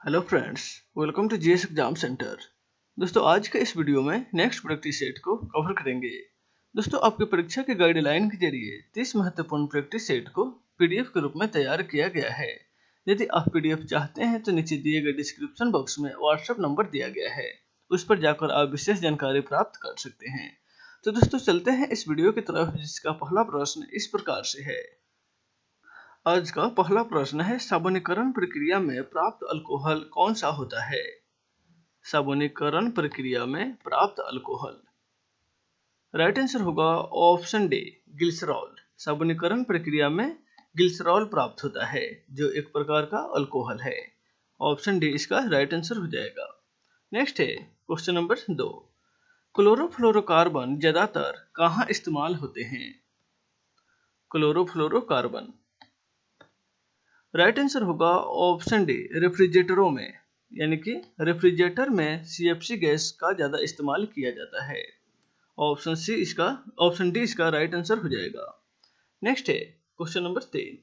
Hello friends, welcome to GS exam centre. दोस्तों, आज के इस वीडियो में नेक्स्ट प्रैक्टिस सेट को कवर करेंगे। दोस्तों, आपकी परीक्षा के गाइडलाइन के जरिए 30 महत्वपूर्ण प्रैक्टिस सेट को पीडीएफ के रूप में तैयार किया गया है। यदि आप पीडीएफ चाहते हैं तो नीचे दिए गए डिस्क्रिप्शन बॉक्स में व्हाट्सएप नंबर दिया गया है, उस पर जाकर आप विशेष जानकारी प्राप्त कर सकते हैं। तो दोस्तों, चलते हैं इस वीडियो की तरफ, जिसका पहला प्रश्न इस प्रकार से है। आज का पहला प्रश्न है, साबुनीकरण प्रक्रिया में प्राप्त अल्कोहल कौन सा होता है? साबुनीकरण प्रक्रिया में प्राप्त अल्कोहल। राइट आंसर होगा ऑप्शन डी, ग्लिसरॉल। साबुनीकरण प्रक्रिया में ग्लिसरॉल प्राप्त होता है, जो एक प्रकार का अल्कोहल है। ऑप्शन डी इसका राइट आंसर हो जाएगा। नेक्स्ट है क्वेश्चन नंबर 2। क्लोरोफ्लोरोकार्बन ज्यादातर कहाँ इस्तेमाल होते हैं? क्लोरोफ्लोरोकार्बन। राइट आंसर होगा ऑप्शन डी, रेफ्रिजरेटरों में, यानी कि रेफ्रिजरेटर में सीएफसी गैस का ज़्यादा इस्तेमाल किया जाता है। ऑप्शन डी इसका राइट आंसर हो जाएगा। नेक्स्ट है क्वेश्चन नंबर 3।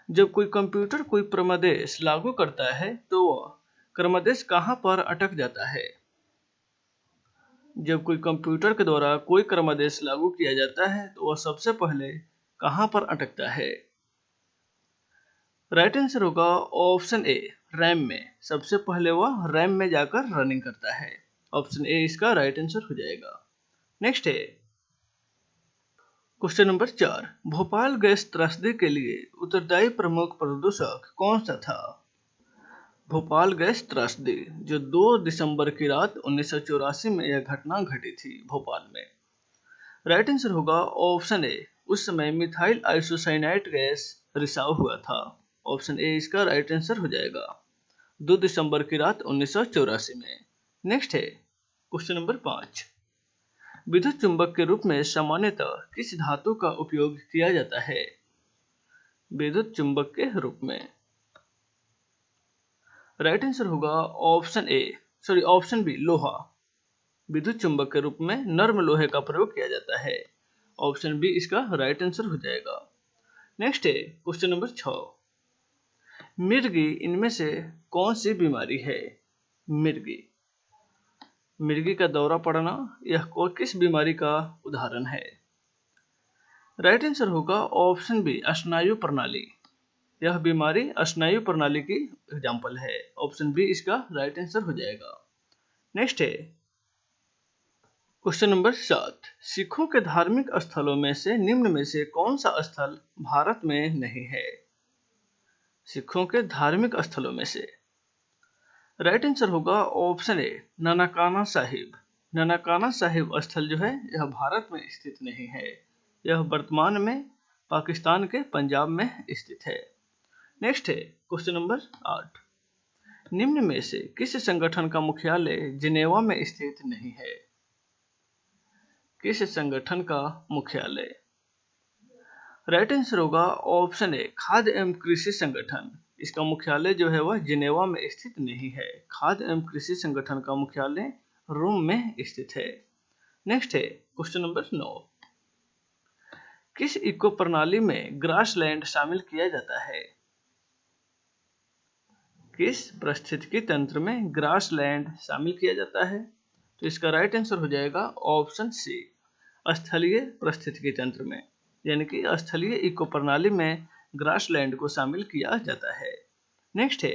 जब कोई कंप्यूटर कोई क्रमादेश लागू करता है तो वह क्रमादेश कहाँ पर अटक जाता है? जब कोई कंप्यूटर के द्वारा कोई क्रमादेश लागू किया जाता है तो वह सबसे पहले कहाँ पर अटकता है? राइट आंसर होगा ऑप्शन ए, रैम में। सबसे पहले वह रैम में जाकर रनिंग करता है। ऑप्शन ए इसका राइट आंसर हो जाएगा। नेक्स्ट है क्वेश्चन नंबर 4। भोपाल गैस त्रासदी के लिए उत्तरदायी प्रमुख प्रदूषक कौन सा था? भोपाल गैस त्रासदी, जो 2 दिसंबर की रात 1984 में यह घटना घटी थी भोपाल में। राइट आंसर होगा ऑप्शन ए, उस समय मिथाइल आइसोसाइनाइट गैस रिसाव हुआ था। ऑप्शन ए इसका राइट आंसर हो जाएगा, 2 दिसंबर की रात 1984 में। नेक्स्ट है क्वेश्चन नंबर 5। विद्युत चुंबक के रूप में सामान्यतः किस धातु का उपयोग किया जाता है? विद्युत चुंबक के रूप में। राइट आंसर होगा ऑप्शन बी, लोहा। विद्युत चुंबक के रूप में नर्म लोहे का प्रयोग किया जाता है। ऑप्शन बी इसका राइट आंसर हो जाएगा। नेक्स्ट है क्वेश्चन नंबर 6। मिर्गी इनमें से कौन सी बीमारी है? मिर्गी का दौरा पड़ना, यह किस बीमारी का उदाहरण है? राइट आंसर होगा ऑप्शन बी, स्नायु प्रणाली। यह बीमारी स्नायु प्रणाली की एग्जाम्पल है। ऑप्शन बी इसका राइट आंसर हो जाएगा। नेक्स्ट है क्वेश्चन नंबर 7। सिखों के धार्मिक स्थलों में से निम्न में से कौन सा स्थल भारत में नहीं है? सिखों के धार्मिक स्थलों में से। राइट आंसर होगा ऑप्शन ए, ननकाना साहिब। ननकाना साहिब स्थल जो है यह भारत में स्थित नहीं है। यह वर्तमान में पाकिस्तान के पंजाब में स्थित है। नेक्स्ट है क्वेश्चन नंबर 8। निम्न में से किस संगठन का मुख्यालय जिनेवा में स्थित नहीं है? किस संगठन का मुख्यालय? राइट आंसर होगा ऑप्शन ए, खाद्य एवं कृषि संगठन। इसका मुख्यालय जो है वह जिनेवा में स्थित नहीं है। खाद्य एवं कृषि संगठन का मुख्यालय रोम में स्थित है। नेक्स्ट है क्वेश्चन नंबर 9। किस इको प्रणाली में ग्रासलैंड शामिल किया जाता है? किस पारिस्थितिकी तंत्र में ग्रासलैंड शामिल किया जाता है? तो इसका राइट आंसर हो जाएगा ऑप्शन सी, स्थलीय पारिस्थितिकी तंत्र में, यानी कि स्थलीय इको प्रणाली में ग्रासलैंड को शामिल किया जाता है। नेक्स्ट है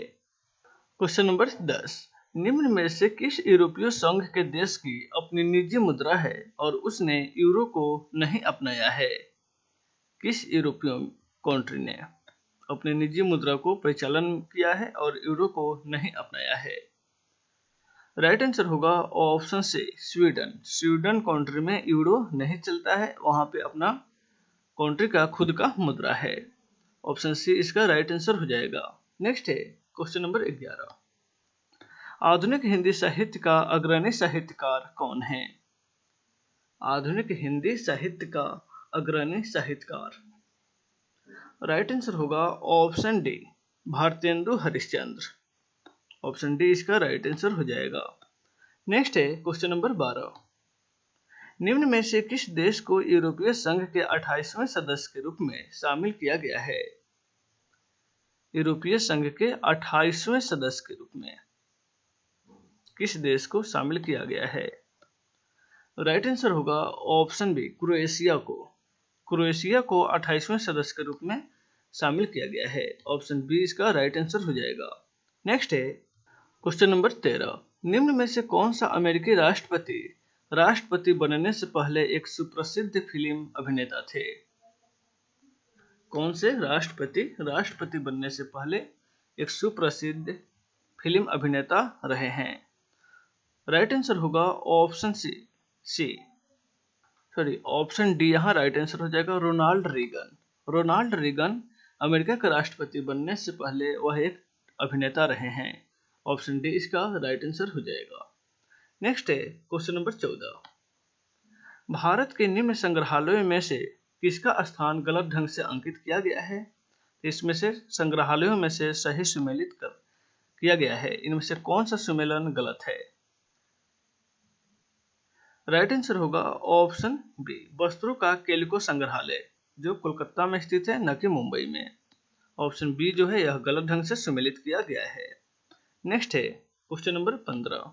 क्वेश्चन नंबर 10। निम्न में से किस यूरोपीय संघ के देश की अपनी निजी मुद्रा है और उसने यूरो को नहीं अपनाया है? किस यूरोपीय कंट्री ने अपनी निजी मुद्रा को परिचालन किया है और यूरो को नहीं अपनाया है? राइट आंसर होगा ऑप्शन से, स्वीडन। स्वीडन कंट्री में यूरो नहीं चलता है, वहां पे अपना कंट्री का खुद का मुद्रा है। ऑप्शन सी इसका राइट आंसर हो जाएगा। नेक्स्ट है क्वेश्चन नंबर 11। आधुनिक हिंदी साहित्य का अग्रणी साहित्यकार कौन है? आधुनिक हिंदी साहित्य का अग्रणी साहित्यकार। राइट आंसर होगा option D, Bharatendu Harishchandra. Option D इसका राइट आंसर हो जाएगा। नेक्स्ट है क्वेश्चन नंबर 12। निम्न में से किस देश को यूरोपीय संघ के 28वें सदस्य के रूप में शामिल किया गया है? यूरोपीय संघ के 28वें सदस्य के रूप में किस देश को शामिल किया गया है? राइट आंसर होगा ऑप्शन बी, क्रोएशिया को। क्रोएशिया को 28वें सदस्य के रूप में शामिल किया गया है। ऑप्शन बी इसका राइट आंसर हो जाएगा। नेक्स्ट है क्वेश्चन नंबर 13। निम्न में से कौन सा अमेरिकी राष्ट्रपति बनने से पहले एक सुप्रसिद्ध फिल्म अभिनेता थे? कौन से राष्ट्रपति बनने से पहले एक सुप्रसिद्ध फिल्म अभिनेता रहे हैं? राइट आंसर होगा ऑप्शन ऑप्शन डी यहाँ राइट आंसर हो जाएगा, Ronald Reagan. Ronald Reagan America का राष्ट्रपति बनने से पहले वह एक अभिनेता रहे हैं। ऑप्शन डी इसका राइट आंसर हो जाएगा। नेक्स्ट है क्वेश्चन नंबर 14। भारत के निम्न संग्रहालयों में से किसका स्थान गलत ढंग से अंकित किया गया है? इसमें से संग्रहालयों में से सही सुमेलित किया गया है, इनमें से कौन सा सुमेलन गलत है? राइट आंसर होगा ऑप्शन बी, वस्त्रों का केल्को संग्रहालय, जो कोलकाता में स्थित है, न कि मुंबई में। ऑप्शन बी जो है यह गलत ढंग से सुमेलित किया गया है। नेक्स्ट है क्वेश्चन नंबर 15।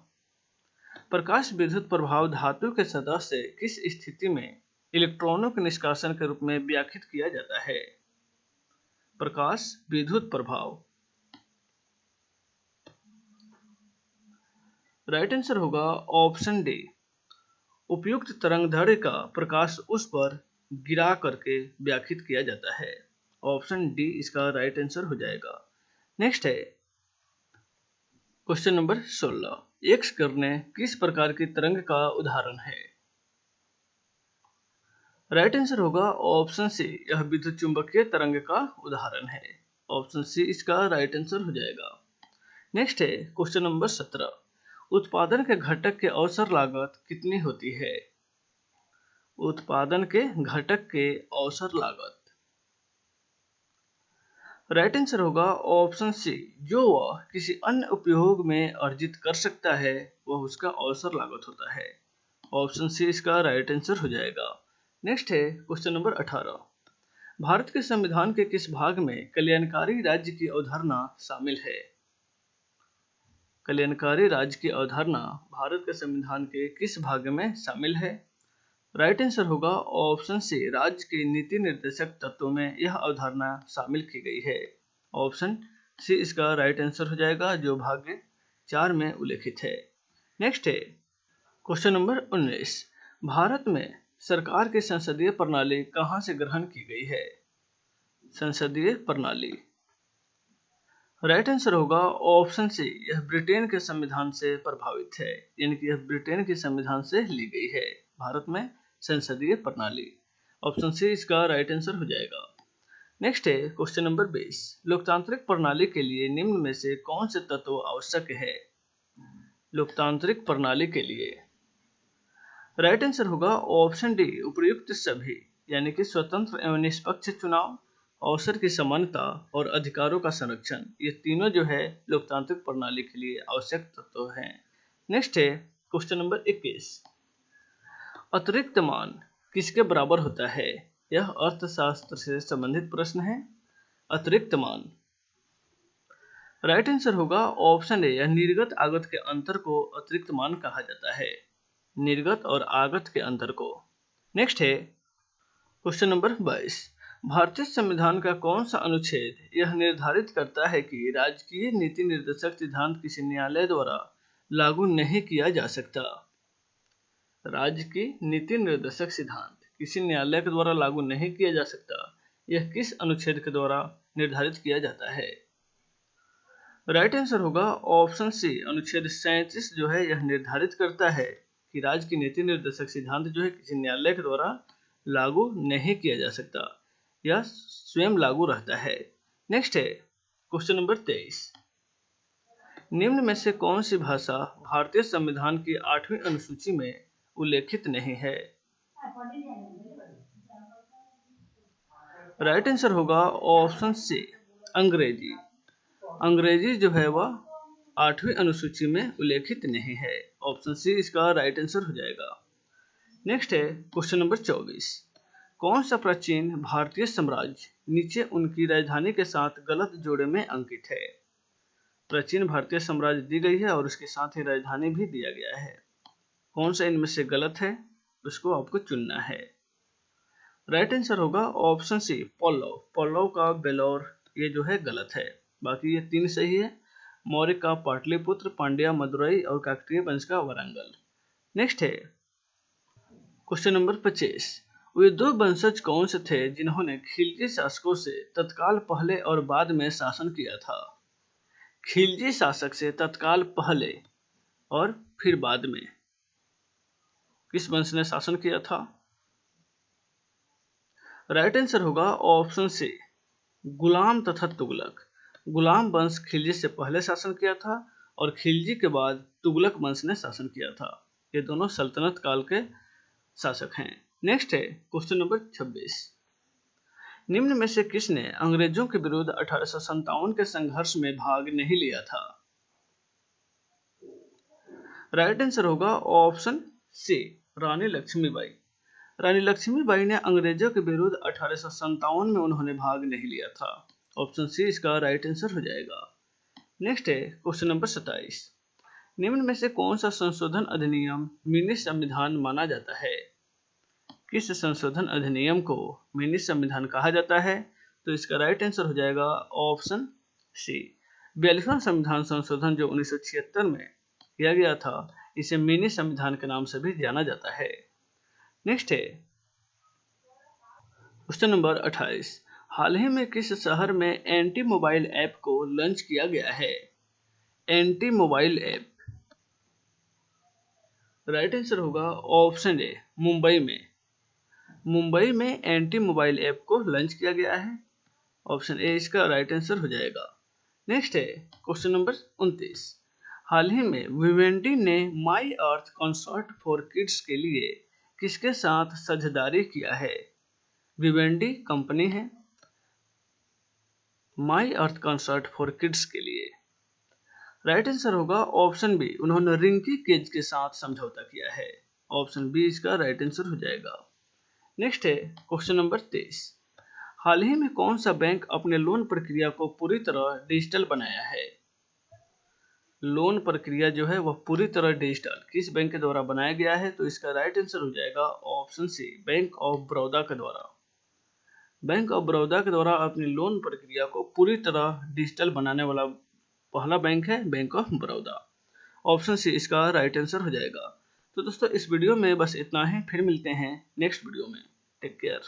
प्रकाश विद्युत प्रभाव धातु के सतह से किस स्थिति में इलेक्ट्रॉनों के निष्कासन के रूप में व्याख्यात किया जाता है? प्रकाश विद्युत प्रभाव। राइट आंसर होगा ऑप्शन डी, उपयुक्त तरंगदैर्घ्य का प्रकाश उस पर गिरा करके व्याख्यात किया जाता है। ऑप्शन डी इसका राइट आंसर हो जाएगा। नेक्स्ट है क्वेश्चन नंबर 16। एक्स किरणें किस प्रकार की तरंग का उदाहरण है? राइट आंसर होगा ऑप्शन सी, यह विद्युत चुंबकीय तरंग का उदाहरण है। ऑप्शन सी इसका राइट आंसर हो जाएगा। नेक्स्ट है क्वेश्चन नंबर 17। उत्पादन के घटक के अवसर लागत कितनी होती है? उत्पादन के घटक के अवसर लागत। राइट आंसर होगा ऑप्शन सी, जो वह किसी अन्य उपयोग में अर्जित कर सकता है वह उसका अवसर लागत होता है। ऑप्शन सी इसका राइट आंसर हो जाएगा। नेक्स्ट है क्वेश्चन नंबर 18। भारत के संविधान के किस भाग में कल्याणकारी राज्य की अवधारणा शामिल है? कल्याणकारी राज्य की अवधारणा भारत के संविधान के किस भाग में शामिल है? राइट आंसर होगा ऑप्शन सी, राज्य के नीति निर्देशक तत्वों में यह अवधारणा शामिल की गई है। ऑप्शन सी इसका राइट आंसर हो जाएगा, जो भाग 4 में उल्लेखित है। नेक्स्ट है क्वेश्चन नंबर 19। भारत में सरकार की संसदीय प्रणाली कहां से ग्रहण की गई है? संसदीय प्रणाली। राइट आंसर होगा ऑप्शन सी, यह ब्रिटेन के संविधान से प्रभावित है, यानी कि यह ब्रिटेन के संविधान से ली गई है भारत में संसदीय प्रणाली। ऑप्शन सी इसका राइट आंसर हो जाएगा। नेक्स्ट है क्वेश्चन नंबर 20। लोकतांत्रिक प्रणाली के लिए निम्न में से कौन से तत्व आवश्यक है? लोकतांत्रिक प्रणाली के लिए राइट आंसर होगा ऑप्शन डी, उपयुक्त सभी, यानी कि स्वतंत्र एवं निष्पक्ष चुनाव, अवसर की समानता और अधिकारों का संरक्षण। ये तीनों जो है लोकतांत्रिक प्रणाली के लिए आवश्यक तत्व हैं। नेक्स्ट है क्वेश्चन नंबर 21। अतिरिक्त मान किसके बराबर होता है? यह अर्थशास्त्र से संबंधित प्रश्न है। अतिरिक्त मान। राइट आंसर होगा ऑप्शन ए, यह निर्गत आगत के अंतर को अतिरिक्त मान कहा जाता है, निर्गत और आगत के अंतर को। नेक्स्ट है क्वेश्चन नंबर 22। भारतीय संविधान का कौन सा अनुच्छेद यह निर्धारित करता है कि राजकीय नीति निर्देशक सिद्धांत किसी न्यायालय द्वारा लागू नहीं किया जा सकता? राज्य की नीति निर्देशक सिद्धांत किसी न्यायालय के द्वारा लागू नहीं किया जा सकता, यह किस अनुच्छेद के द्वारा निर्धारित किया जाता है? राइट आंसर होगा ऑप्शन सी, अनुच्छेद 37 जो है यह निर्धारित करता है कि राज्य की नीति निर्देशक सिद्धांत जो है किसी न्यायालय के द्वारा लागू नहीं किया जा सकता, यह स्वयं लागू रहता है। नेक्स्ट है क्वेश्चन नंबर 23। निम्न में से कौन सी भाषा भारतीय संविधान की 8वीं अनुसूची में उल्लेखित नहीं है? राइट आंसर होगा ऑप्शन सी, अंग्रेजी। अंग्रेजी जो है वह 8वीं अनुसूची में उल्लेखित नहीं है। ऑप्शन सी इसका राइट आंसर हो जाएगा। नेक्स्ट है क्वेश्चन नंबर 24। कौन सा प्राचीन भारतीय साम्राज्य नीचे उनकी राजधानी के साथ गलत जोड़े में अंकित है? प्राचीन भारतीय साम्राज्य दी गई है और उसके साथ ही राजधानी भी दिया गया है। कौन सा इनमें से गलत है, उसको आपको चुनना है। राइट आंसर होगा ऑप्शन सी, पल्लव। पल्लव का बेलोर ये जो है गलत है, बाकी ये 3 सही है। मौर्य का पाटलिपुत्र, पांड्या मदुरई और काकतीय वंश का वारंगल। नेक्स्ट है क्वेश्चन नंबर 25। वे 2 वंशज कौन से थे जिन्होंने खिलजी शासकों से तत्काल पहले और बाद में शासन किया था? खिलजी शासक से तत्काल पहले और फिर बाद में किस वंश ने शासन किया था? राइट आंसर होगा ऑप्शन सी, गुलाम तथा तुगलक। गुलाम वंश खिलजी से पहले शासन किया था और खिलजी के बाद तुगलक वंश ने शासन किया था। ये दोनों सल्तनत काल के शासक हैं। नेक्स्ट है क्वेश्चन नंबर 26। निम्न में से किसने अंग्रेजों के विरुद्ध 1857 के संघर्ष में भाग नहीं लिया था? राइट आंसर होगा ऑप्शन सी, रानी लक्ष्मीबाई। रानी लक्ष्मीबाई ने अंग्रेजों के विरुद्ध 1857 में उन्होंने भाग नहीं लिया था। ऑप्शन सी इसका राइट आंसर हो जाएगा। नेक्स्ट है क्वेश्चन नंबर 27। निम्न में से कौन सा संशोधन अधिनियम मिनी संविधान माना जाता है? किस संशोधन अधिनियम को मिनी संविधान कहा जाता है? तो इसका राइट आंसर हो जाएगा ऑप्शन सी, 42वां संविधान संशोधन जो 1976 में किया गया था, इसे मिनी संविधान के नाम से भी जाना जाता है। नेक्स्ट है क्वेश्चन नंबर 28। हाल ही में किस शहर में एंटी मोबाइल ऐप को लॉन्च किया गया है? Anti mobile app. Right answer होगा ऑप्शन ए, मुंबई में। मुंबई में एंटी मोबाइल ऐप को लॉन्च किया गया है। ऑप्शन ए इसका राइट आंसर हो जाएगा। नेक्स्ट है क्वेश्चन नंबर 29। हाल ही में विवेंडी ने माई अर्थ कंसर्ट फॉर किड्स के लिए किसके साथ साझेदारी किया है? विवेंडी कंपनी है माई अर्थ कंसर्ट फॉर किड्स के लिए। राइट आंसर होगा ऑप्शन बी, उन्होंने रिंकी केज के साथ समझौता किया है। ऑप्शन बी इसका राइट आंसर हो जाएगा। नेक्स्ट है क्वेश्चन नंबर 23। हाल ही में कौन सा बैंक अपने लोन प्रक्रिया को पूरी तरह डिजिटल बनाया है? लोन प्रक्रिया जो है वह पूरी तरह डिजिटल किस बैंक के द्वारा बनाया गया है? तो इसका राइट आंसर हो जाएगा option C, bank of Baroda के द्वारा। बैंक ऑफ बड़ौदा के द्वारा अपनी लोन प्रक्रिया को पूरी तरह डिजिटल बनाने वाला पहला बैंक है bank of Baroda. Option C इसका राइट आंसर हो जाएगा। तो दोस्तों इस वीडियो में बस इतना ही, फिर मिलते हैं नेक्स्ट वीडियो में। Take care.